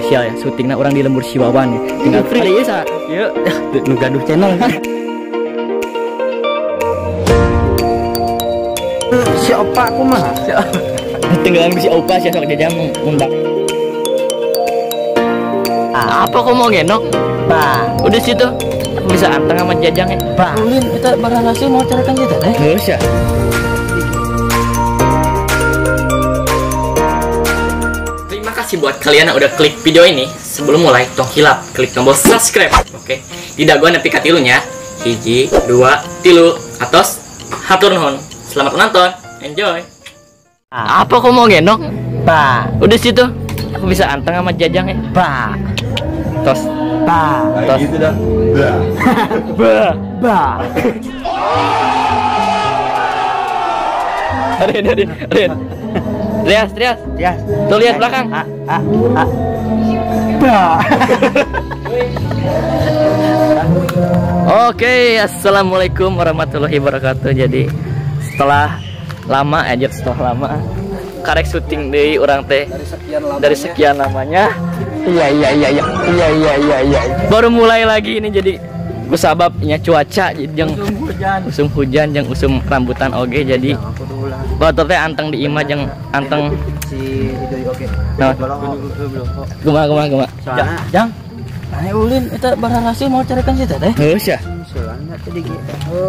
spesial ya, syutingnya orang di Lembur Siwawan ya. Tinggal free ya sa. Yuk, nu gaduh channel kan. Si opa aku mah. Tinggalan si opa sih sok jajang ngundang. Apa kok mau genok? Bang. Udah situ. Aku bisa anteng sama jajang ya. Bang. Ulin kita berhasil mau carikan kita deh. Terus ya. Terima kasih buat kalian yang udah klik video ini. Sebelum mulai, tong hilap klik tombol subscribe. Oke. Tidak gua nepi katilunya. 1, 2, 3, atos. Hatur nuhun. Selamat menonton. Enjoy. Apa kok mau gendong? Bang. Udah situ. Aku bisa anteng sama jajang ya. Bang. Tos. Bang. Tos. Gitu dah. Bah. Bang. Rin. Trias. Ya. Tuh lihat belakang. Bang. Oke, assalamualaikum warahmatullahi wabarakatuh. Jadi setelah lama karek syuting deui urang teh dari sekian lamanya. Iya. Baru mulai lagi ini jadi kusababnya cuaca jeung usum hujan jeung usum rambutan oge jadi batur teh anteng di imah jeung anteng Si Idoi oke. nah, Guma. Jang. Ane ulin kita berhasil mau carikan kita deh. Heus ya. Soalnya tadi gitu.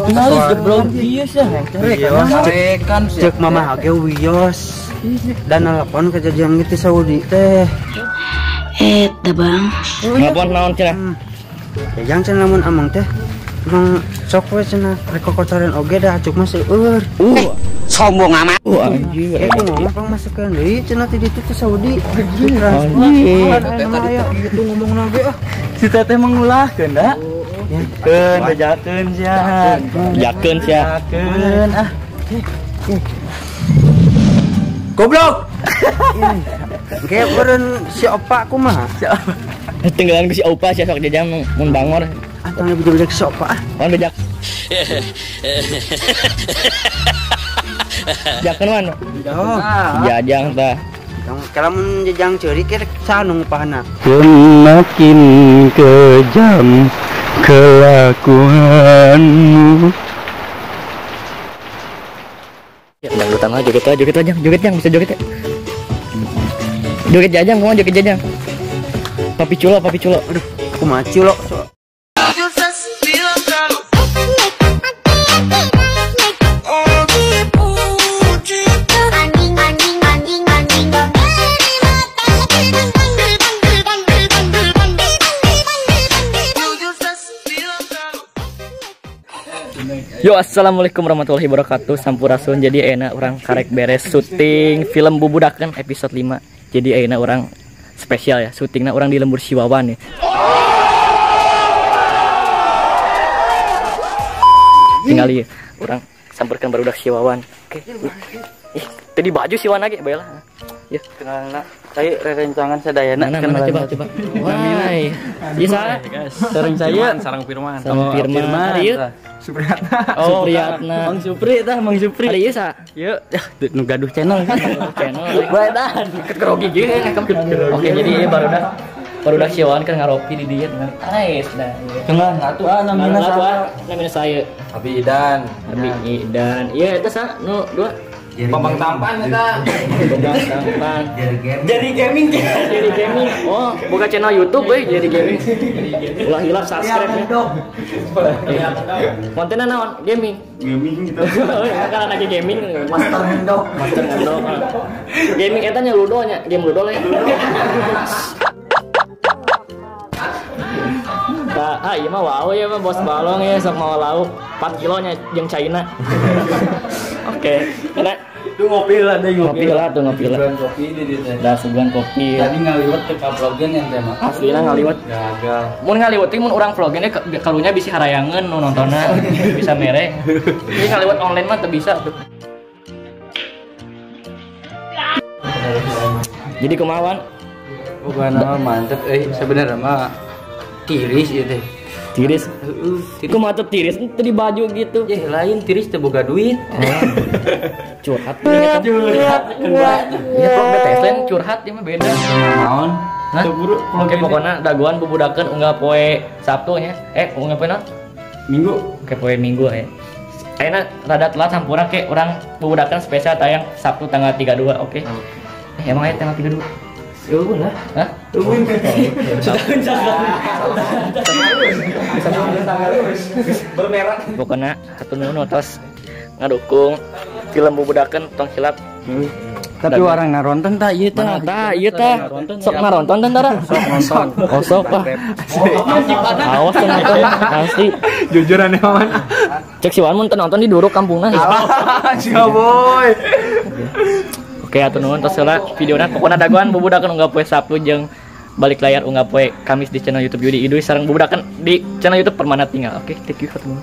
Kenal jeblok bias ya. Carikan cek mama age wios. Dan nelpon kejadian gitu Saudi teh. Dah bang. Ngapon naon cenah? Ya yang cenah lamun amang teh. Emang sok we cenah rek kocoren oge dah acuk masih eur. Sombong amat. Anjir. Aku ngomong pang masukkan deui cenah ti ditu ke Saudi. Anjir. Gitu ngomong lagi ah. Si teteh mengulahkeun da. Bejakeun sia. Jakeun sia. Jakeun ah. Goblok. Kayak beren si opa aku mah. Tinggalan ku si opa sia sok jajang mun bangor. Atang bejak si opa ah. Mun bejak. Jakeun man. Oh. Jajang tah. Kalau mun jajang ceurik ke sanu ngupahna. Semakin kejam kelakuanmu. Ya, dangdutan aja joget jang, bisa joget ya. Joget jajang, mau joget jajang. Papi culo. Aduh, aku macu lo. Yo, assalamualaikum warahmatullahi wabarakatuh. Sampurasun. Jadi enak orang karek beres syuting film Bubudakeun episode 5. Jadi enak orang spesial ya, syutingnya orang di Lembur Siwawan ya. Tinggal ya, orang samperkan barudak Siwawan. Oke. Tadi baju Siwawan lagi, baiklah. Ya, Kenalna, saya rencangan sadayana. coba. Wah, bisa. Sering saya sarang Firman. Sama Firman. Arieu. Supriyatna. Oh, Supriyatna. Mang Supri tah, Mang Supri. Arieu sa. Yuk. Nu gaduh channel kan. Channel. Baedan. Kerogi jeung. Oke, jadi ini barudak Siwawan kan ngaropi di dieu. Ais dah. Kenal atuh Namina saya. Abi Idan. Iya eta sa nu dua. Bambang Tampan eta. Bambang Tampan. Jadi gaming. Oh, buka channel YouTube we jadi gaming. Ulah hilap subscribe ya. Kontennya naon? Gaming. Gaming gitu. Kan lagi gaming. Master Ngendok. Gaming eta nya ludo nya, game ludo le. Iya mah wow ya mah bos balong ya sok mau lauk 4 kilonya jeung China. Oke. Enak. Itu ngopi lah deh Ngopi lah. Suguhan kopi di dieu. Dah suguhan kopi. Tadi ngaliwat ke vlogen yang tema. Aslina ngaliwat. Gagal. Mun ngaliwat teh mun urang vlogennya kalunya bisa harayangeun nu nontonna bisa mere. Ini ngaliwat online mah teu bisa tuh. Jadi kumawan? Bukan nama mantep sebenarnya mah tiris itu. Tiris. Ku mah teu tiris teu di baju gitu. Lain tiris teu boga duit. Curhat. Curhat. Ya kok BTS lain curhat dia mah beda. Naon? Hah? Oke, pokoknya daguan bubudakeun unggal poe Sabtu nya. Unggal poe naon? Minggu. Oke, poe Minggu ya. Ayeuna rada telat sampurna ke urang bubudakeun spesial tayang Sabtu tanggal 32. Oke. Emang aya tanggal 32. Eueuh lah. Hah? Pokoknya satu nuhun tos ngadukung film bubudakeun tong silap. Tapi orang naronton tak ieu tah. Tah, ieu tah. Sok ngaronton tentara. Sok nonton. Oh, sok Pak. Awas teu nonton pasti. Jujur aneh man. Cek si Wan mun teu nonton di duruk kampungna. Sia boy. Oke, atuh nuhun tos heula videona pokona dagoan bubudakeun unggal poe Sabtu jeung balik layar unggal poe Kamis di channel YouTube Yudi Idui sareng bubudakeun di channel YouTube Permana Tinggal. Oke, thank you atuh nuhun.